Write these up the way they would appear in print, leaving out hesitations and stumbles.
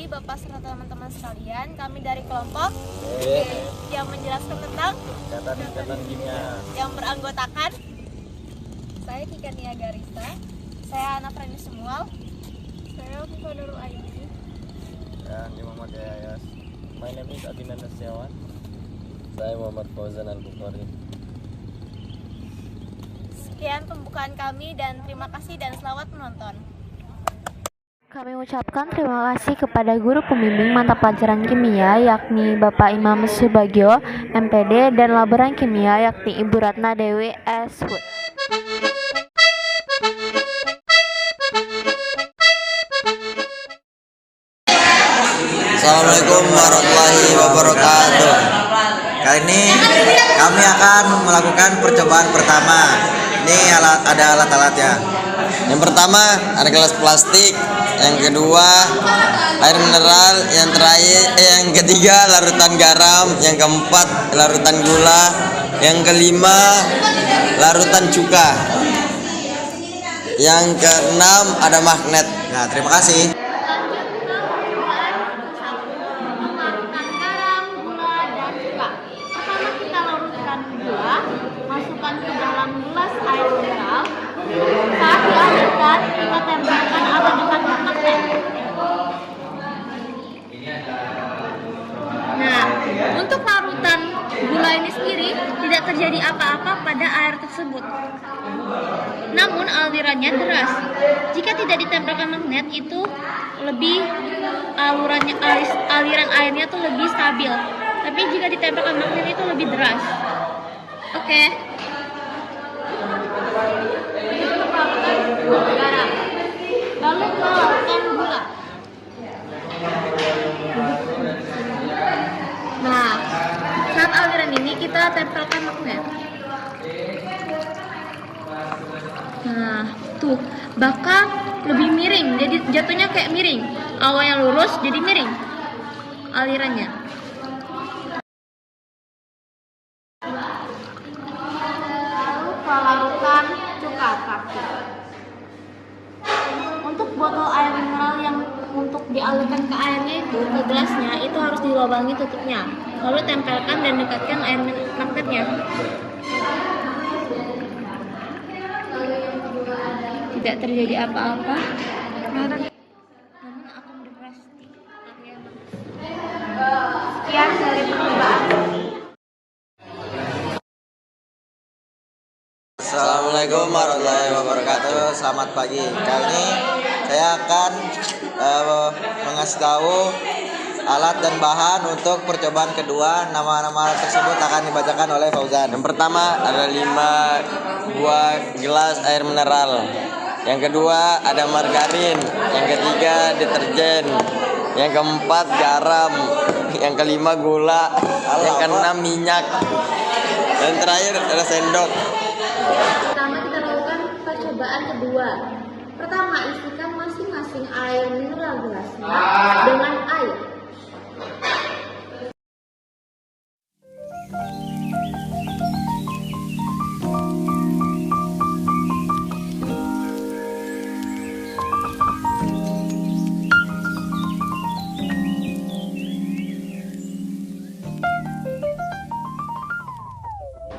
pagi Bapak serta teman-teman sekalian. Kami dari kelompok yang menjelaskan tentang ikatan kimia yang beranggotakan. Saya Kika Nia Garisa. Saya Ana Freni Semual. Saya Fifa Nurul Aini. dan Muhammad Yayas. My name is Adina Nasiawan. Saya Muhammad Fauzan Al-Bukhari. Sekian pembukaan kami dan terima kasih dan selamat menonton. Kami ucapkan terima kasih kepada guru pembimbing mata pelajaran kimia yakni Bapak Imam Subagio, MPD, dan laboran kimia yakni Ibu Ratna Dewi S. Wood. Assalamualaikum warahmatullahi wabarakatuh. Kali ini kami akan melakukan percobaan pertama. Ini ada alat-alatnya. Yang pertama ada gelas plastik, yang kedua air mineral, yang ketiga larutan garam, yang keempat larutan gula, yang kelima larutan cuka, yang keenam ada magnet. Nah, terima kasih. Masukkan ke dalam gelas air mineral. Saat dialirkan, kita tempelkan atau dekatkan magnet. Nah, untuk larutan gula ini sendiri tidak terjadi apa-apa pada air tersebut. Namun alirannya deras. Jika tidak ditempelkan magnet, itu aliran airnya tuh lebih stabil. Tapi jika ditempelkan magnet itu lebih deras. Oke. Untuk larutan garam. Lalu ke larutan gula. Nah, saat aliran ini kita tempelkan magnet. Nah, tuh, bahkan lebih miring. Jadi jatuhnya kayak miring. Awalnya lurus jadi miring alirannya. Larutan cuka praktik. Untuk botol air mineral yang untuk dialirkan ke airnya itu ke gelasnya itu harus dilubangi tutupnya, lalu tempelkan dan dekatkan air magnetnya. Tidak terjadi apa-apa, namun akan berplastik. Sekian dari percobaan. Assalamualaikum warahmatullahi wabarakatuh. Selamat pagi. Kali ini saya akan mengasih tahu alat dan bahan untuk percobaan kedua. Nama-nama alat tersebut akan dibacakan oleh Fauzan. Yang pertama ada 5 buah gelas air mineral. Yang kedua ada margarin. Yang ketiga deterjen. Yang keempat garam. Yang kelima gula. Yang keenam minyak. Dan terakhir ada sendok. Pertama kita lakukan percobaan kedua. Pertama, isikan masing-masing air mineral gelasnya dengan air.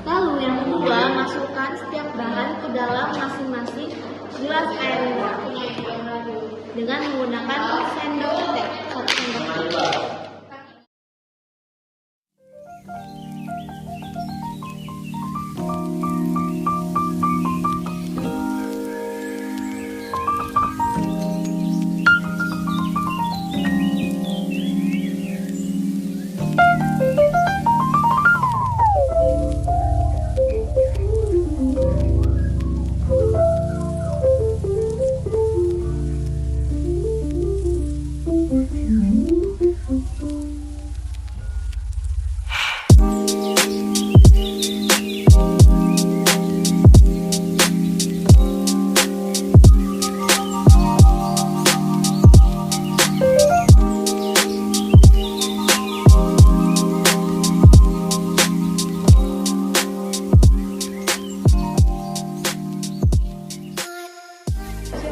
Lalu yang kedua, masukkan setiap bahan ke dalam masing-masing gelas air mineral dengan menggunakan sendok teh. 1 sendok teh.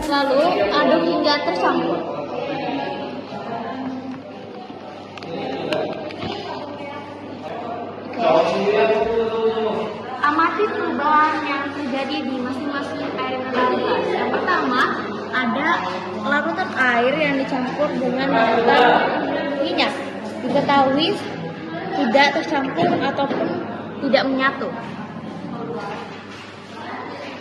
Lalu aduk hingga tercampur. Amati perubahan yang terjadi di masing-masing air mineral gas. Yang pertama, ada larutan air yang dicampur dengan larutan minyak. Diketahui tidak tercampur ataupun tidak menyatu.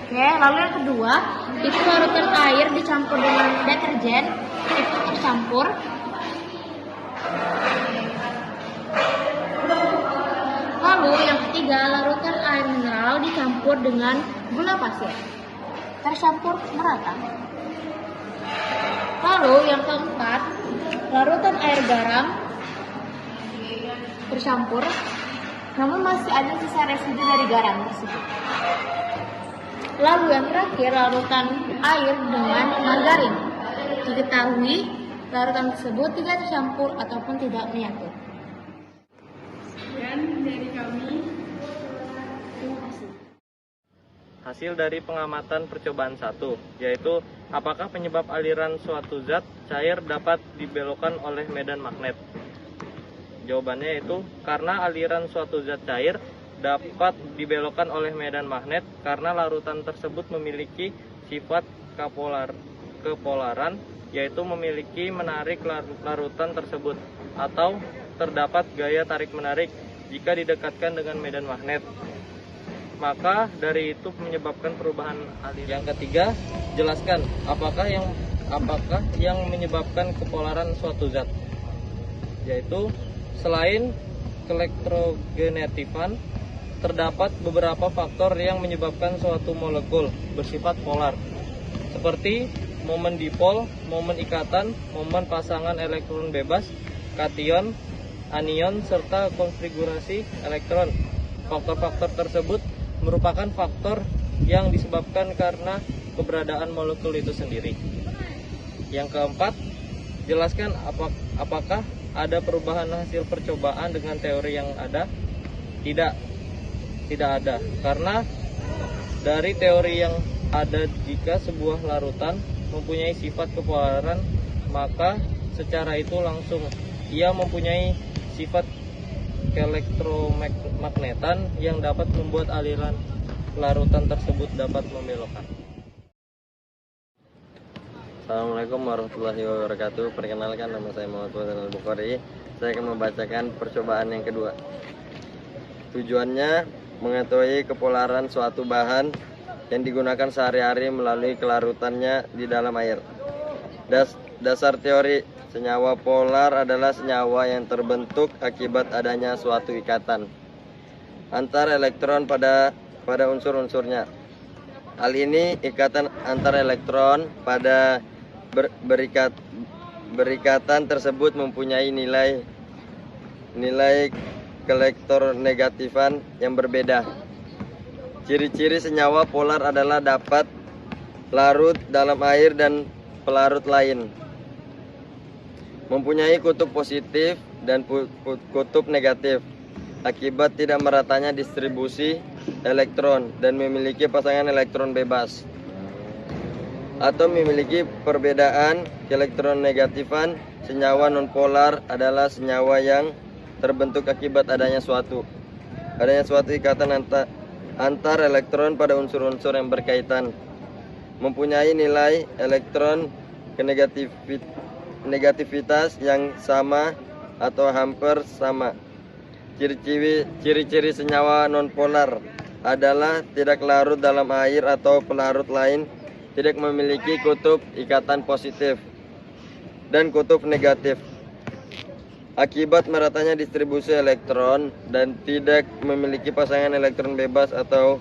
Oke, lalu yang kedua, itu larutan air dicampur dengan deterjen, itu tercampur. Lalu yang ketiga, larutan air mineral dicampur dengan gula pasir, tercampur merata. Lalu yang keempat, larutan air garam tercampur, namun masih ada sisa residu dari garam tersebut. Lalu yang terakhir, larutan air dengan margarin. Diketahui larutan tersebut tidak tercampur ataupun tidak menyatu. Dan dari kami, Terima kasih. Hasil dari pengamatan percobaan 1, yaitu apakah penyebab aliran suatu zat cair dapat dibelokkan oleh medan magnet. Jawabannya yaitu karena aliran suatu zat cair dapat dibelokkan oleh medan magnet karena larutan tersebut memiliki sifat kepolaran, yaitu memiliki menarik larutan tersebut, atau terdapat gaya tarik-menarik jika didekatkan dengan medan magnet. Maka dari itu menyebabkan perubahan aliran. Yang ketiga, jelaskan apakah yang menyebabkan kepolaran suatu zat. Yaitu selain elektrogenetifan, terdapat beberapa faktor yang menyebabkan suatu molekul bersifat polar, seperti momen dipol, momen ikatan, momen pasangan elektron bebas, kation, anion, serta konfigurasi elektron. Faktor-faktor tersebut merupakan faktor yang disebabkan karena keberadaan molekul itu sendiri. Yang keempat, jelaskan apakah ada perubahan hasil percobaan dengan teori yang ada. Tidak ada, karena dari teori yang ada, jika sebuah larutan mempunyai sifat kepolaran, maka secara itu langsung ia mempunyai sifat elektromagnetan yang dapat membuat aliran larutan tersebut dapat membelokkan. Assalamualaikum warahmatullahi wabarakatuh. Perkenalkan, nama saya Muhammad Fauzan Al-Bukhari. Saya akan membacakan percobaan yang kedua. Tujuannya mengetahui kepolaran suatu bahan yang digunakan sehari-hari melalui kelarutannya di dalam air. Dasar teori: senyawa polar adalah senyawa yang terbentuk akibat adanya suatu ikatan antar elektron pada unsur-unsurnya. Hal ini, ikatan antar elektron pada berikatan tersebut mempunyai nilai elektronegatifan yang berbeda. Ciri-ciri senyawa polar adalah dapat larut dalam air dan pelarut lain, mempunyai kutub positif dan kutub negatif akibat tidak meratanya distribusi elektron, dan memiliki pasangan elektron bebas, atau memiliki perbedaan elektronegatifan. Senyawa nonpolar adalah senyawa yang terbentuk akibat adanya suatu ikatan antar elektron pada unsur-unsur yang berkaitan, mempunyai nilai elektron negativitas yang sama atau hampir sama. Ciri-ciri senyawa nonpolar adalah tidak larut dalam air atau pelarut lain, tidak memiliki kutub ikatan positif dan kutub negatif akibat meratanya distribusi elektron, dan tidak memiliki pasangan elektron bebas atau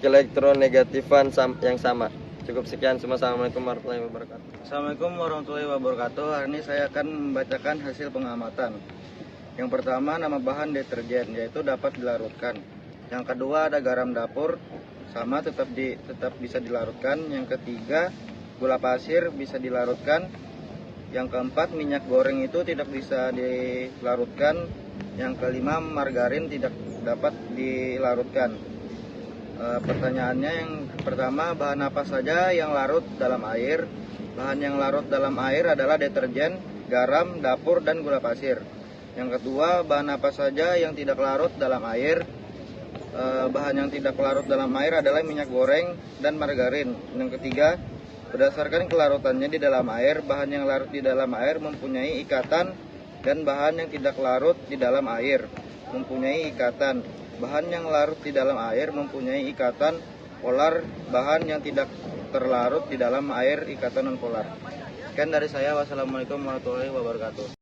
elektronegatifan yang sama. Cukup sekian semua. Assalamualaikum warahmatullahi wabarakatuh. Assalamualaikum warahmatullahi wabarakatuh. Hari ini saya akan membacakan hasil pengamatan. Yang pertama, nama bahan deterjen, yaitu dapat dilarutkan. Yang kedua, ada garam dapur, sama tetap bisa dilarutkan. Yang ketiga, gula pasir bisa dilarutkan. Yang keempat, minyak goreng itu tidak bisa dilarutkan. Yang kelima, margarin tidak dapat dilarutkan. Pertanyaannya, yang pertama, bahan apa saja yang larut dalam air? Bahan yang larut dalam air adalah deterjen, garam, dapur, dan gula pasir. Yang kedua, bahan apa saja yang tidak larut dalam air? Bahan yang tidak larut dalam air adalah minyak goreng dan margarin. Yang ketiga, berdasarkan kelarutannya di dalam air, bahan yang larut di dalam air mempunyai ikatan dan bahan yang tidak larut di dalam air mempunyai ikatan. Bahan yang larut di dalam air mempunyai ikatan polar, bahan yang tidak terlarut di dalam air ikatan non polar. Sekian dari saya. Wassalamualaikum warahmatullahi wabarakatuh.